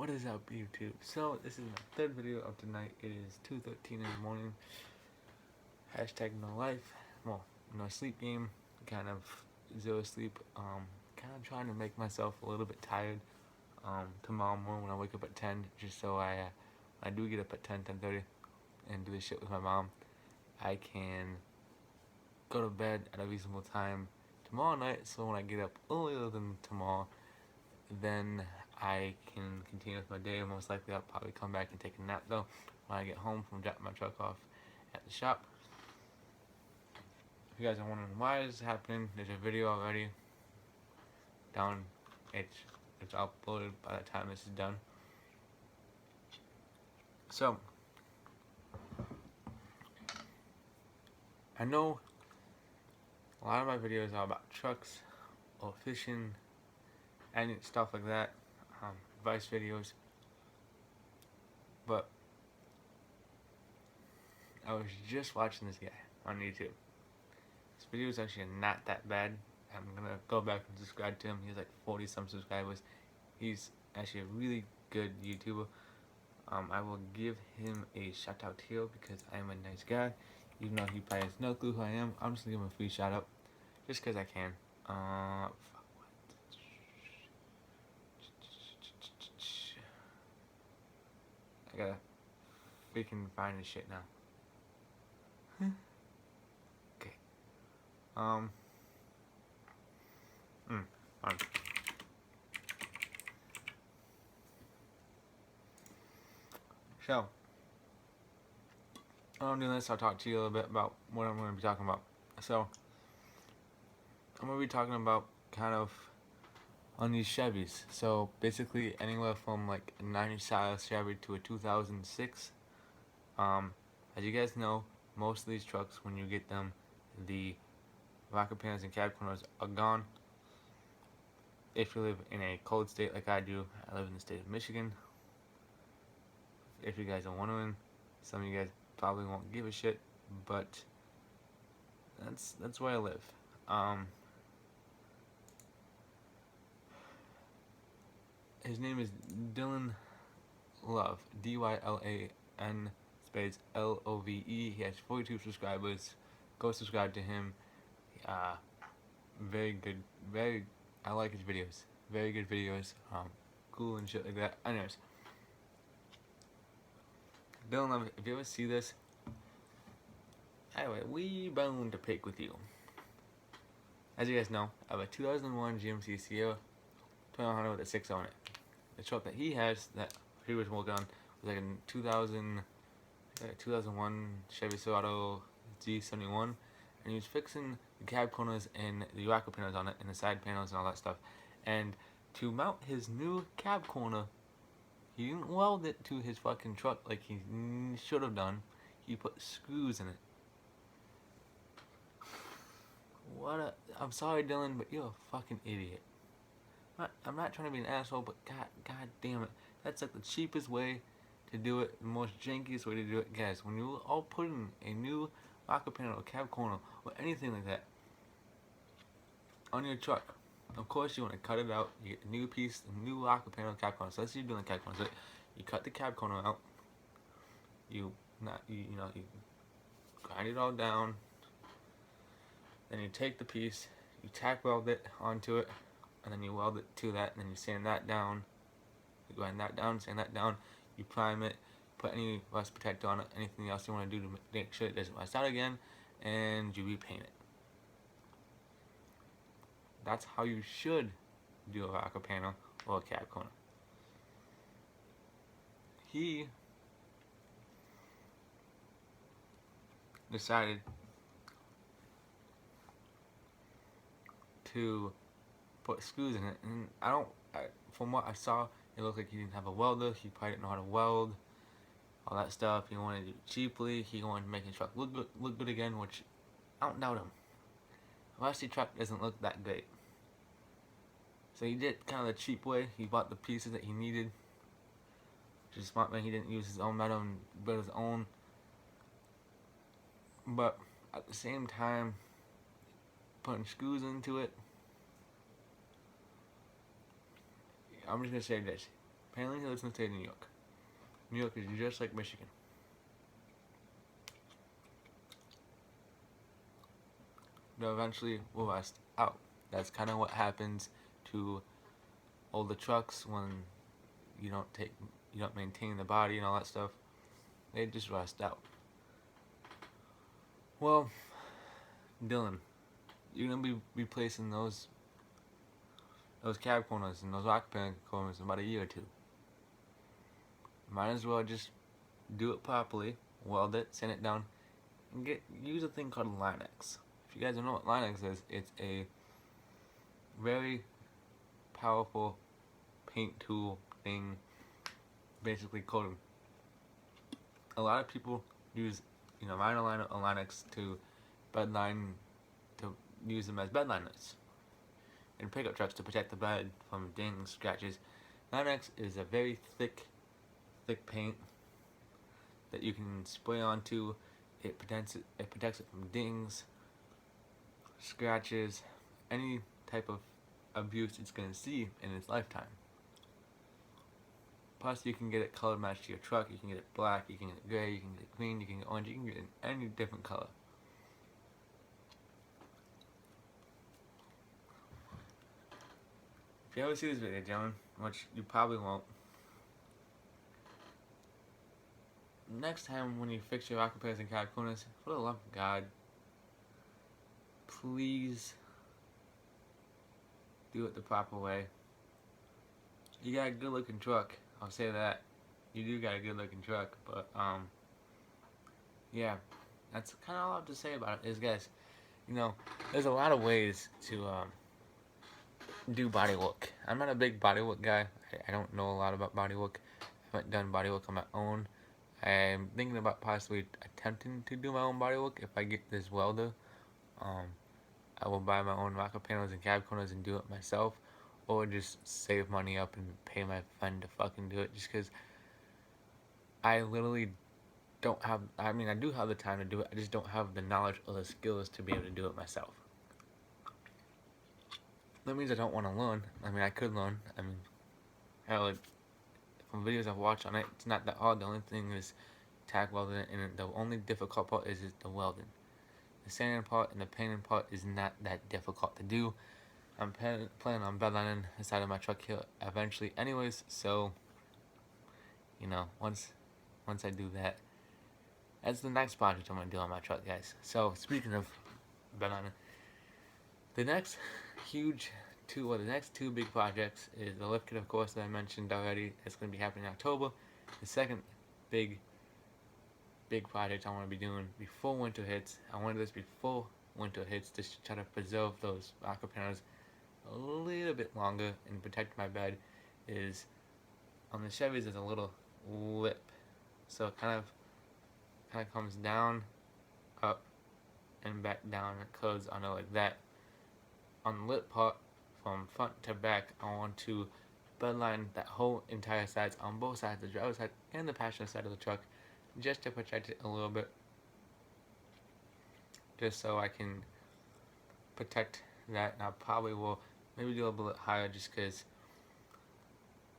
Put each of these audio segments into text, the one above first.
What is up, YouTube? So this is my third video of tonight. It is 2:13 in the morning. Hashtag no life. Well, no sleep game. Kind of zero sleep. Kind of trying to make myself a little bit tired. Tomorrow morning when I wake up at 10, just so I do get up at 10:30 and do this shit with my mom, I can go to bed at a reasonable time tomorrow night. So when I get up earlier than tomorrow, then I can continue with my day. Most likely I'll probably come back and take a nap though when I get home from dropping my truck off at the shop. If you guys are wondering why this is happening, there's a video already down. It's uploaded by the time this is done. So I know a lot of my videos are about trucks or fishing and stuff like that, advice videos, but I was just watching this guy on YouTube. His video is actually not that bad. I'm gonna go back and subscribe to him. He has like 40 some subscribers. He's actually a really good YouTuber. I will give him a shout out here because I am a nice guy. Even though he probably has no clue who I am, I'm just gonna give him a free shout out just because I can. I gotta freaking find this shit now. Okay. Fine. So, while I'm doing this, I'll talk to you a little bit about what I'm going to be talking about. So, I'm going to be talking about kind of on these Chevys. So, basically, anywhere from like a 90s style Chevy to a 2006. As you guys know, most of these trucks, when you get them, the rocker panels and cab corners are gone. If you live in a cold state like I do, I live in the state of Michigan. If you guys are wondering, some of you guys probably won't give a shit, but that's where I live. His name is Dylan Love, DYLAN space LOVE. He has 42 subscribers. Go subscribe to him. Very good. I like his videos. Very good videos. Cool and shit like that. Anyways, Dylan Love, if you ever see this, anyway, we bound to pick with you. As you guys know, I have a 2001 GMC Sierra 2100 with a 6 on it. The truck that he has, that he was working on, was like a 2001 Chevy Silverado Z71, and he was fixing the cab corners and the rocker panels on it, and the side panels and all that stuff. And to mount his new cab corner, he didn't weld it to his fucking truck like he should have done. He put screws in it. I'm sorry, Dylan, but you're a fucking idiot. I'm not trying to be an asshole, but god damn it. That's like the cheapest way to do it, the most jankiest way to do it. Guys, when you all put in a new rocker panel or cab corner or anything like that on your truck, of course you want to cut it out. You get a new piece, a new rocker panel, cab corner. So let's say you're doing the cab corner. So you cut the cab corner out. You grind it all down. Then you take the piece, you tack weld it onto it, and then you weld it to that, and then you sand that down. You grind that down, sand that down. You prime it, put any rust protector on it, anything else you want to do to make sure it doesn't rust out again, and you repaint it. That's how you should do a rocker panel or a cab corner. He decided to put screws in it, and from what I saw, it looked like he didn't have a welder. He probably didn't know how to weld, all that stuff. He wanted to do it cheaply. He wanted to make his truck look good again, which I don't doubt him. A rusty truck doesn't look that great. So he did kind of the cheap way. He bought the pieces that he needed. Which is smart, man. He didn't use his own metal and build his own. But at the same time, putting screws into it, I'm just gonna say this: Apparently he lives in the state of New York. New York is just like Michigan. They'll eventually will rust out. That's kind of what happens to older trucks when you don't maintain the body and all that stuff. They just rust out. Well, Dylan, you're gonna be replacing those cab corners and those rocker panel corners in about a year or two. Might as well just do it properly, weld it, sand it down, and use a thing called Line-X. If you guys don't know what Line-X is, it's a very powerful paint tool thing, basically coated. A lot of people use vinyl liner or Line-X to use them as bed liners in pickup trucks to protect the bed from dings, scratches. Line-X is a very thick paint that you can spray onto. It protects it from dings, scratches, any type of abuse it's going to see in its lifetime. Plus, you can get it color matched to your truck. You can get it black, you can get it gray, you can get it green, you can get orange, you can get it in any different color. If you ever see this video, gentlemen, which you probably won't, next time when you fix your rocker panels and cab corners, for the love of God, please do it the proper way. You got a good looking truck, I'll say that. You do got a good looking truck, but yeah, that's kind of all I have to say about it. Is, guys, there's a lot of ways to do body work. I'm not a big body work guy. I don't know a lot about body work. I haven't done body work on my own. I'm thinking about possibly attempting to do my own body work if I get this welder. I will buy my own rocker panels and cab corners and do it myself, or just save money up and pay my friend to fucking do it, just because I literally don't have, I do have the time to do it, I just don't have the knowledge or the skills to be able to do it myself. That means I don't want to learn. I could learn. Hell, from videos I've watched on it, it's not that hard. The only thing is tack welding, and the only difficult part is the welding. The sanding part and the painting part is not that difficult to do. I'm planning on bedlining the side of my truck here eventually anyways, so once I do that, that's the next project I'm going to do on my truck, guys. So speaking of bedlining, the next two big projects is the lift kit, of course, that I mentioned already. It's going to be happening in October. The second big project I want to be doing before winter hits, I want to do this before winter hits, just to try to preserve those rocker panels a little bit longer and protect my bed, is on the Chevys there's a little lip, so it kind of comes down, up, and back down. It curves on it like that. On the lip part, from front to back, I want to bedline that whole entire sides on both sides, the driver's side and the passenger side of the truck, just to protect it a little bit, just so I can protect that. And I probably will maybe do a little bit higher, just because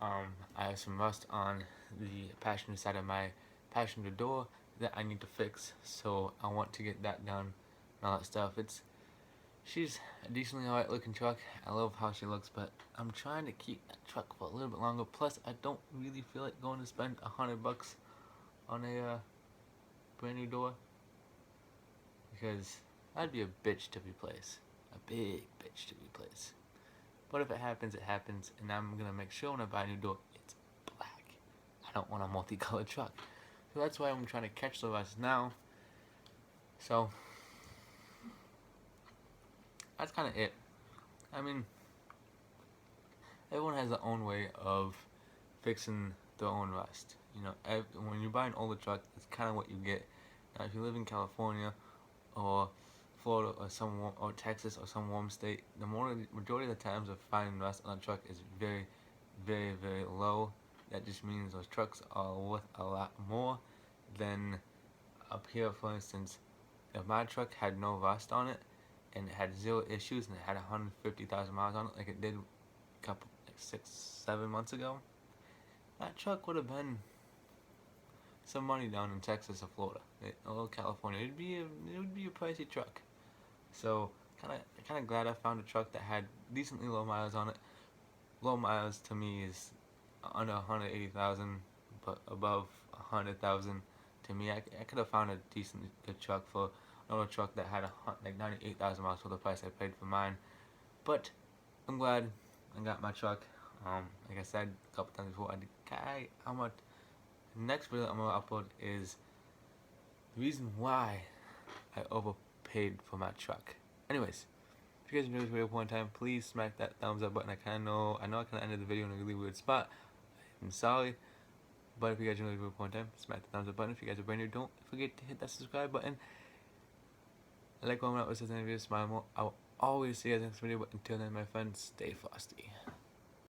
I have some rust on the passenger side of my passenger door that I need to fix, so I want to get that done and all that stuff. She's a decently alright looking truck. I love how she looks, but I'm trying to keep that truck for a little bit longer. Plus, I don't really feel like going to spend $100 on a brand new door, because that'd be a bitch to replace. A big bitch to replace. But if it happens, it happens, and I'm gonna make sure when I buy a new door, it's black. I don't want a multicolored truck. So that's why I'm trying to catch the rust now. So that's kind of it. Everyone has their own way of fixing their own rust. When you buy an older truck, it's kind of what you get. Now, if you live in California or Florida or Texas or some warm state, the majority of the times of finding rust on a truck is very, very, very low. That just means those trucks are worth a lot more than up here. For instance, if my truck had no rust on it and it had zero issues and it had 150,000 miles on it, like it did a couple, 6-7 months ago, that truck would have been some money down in Texas or Florida, or California. It would be a pricey truck. So kind of glad I found a truck that had decently low miles on it. Low miles to me is under 180,000, but above 100,000 to me. I could have found a decent good truck for another truck that had like 98,000 miles for the price I paid for mine. But I'm glad I got my truck. Like I said a couple times before, how much. Next video I'm gonna upload is the reason why I overpaid for my truck. Anyways, if you guys enjoyed this video one time, please smack that thumbs up button. I know I kind of ended the video in a really weird spot. I'm sorry, but if you guys enjoyed the video one time, smack the thumbs up button. If you guys are brand new, don't forget to hit that subscribe button. I like going out with this video, smile more. I will always see you guys next video, but until then, my friends, stay frosty.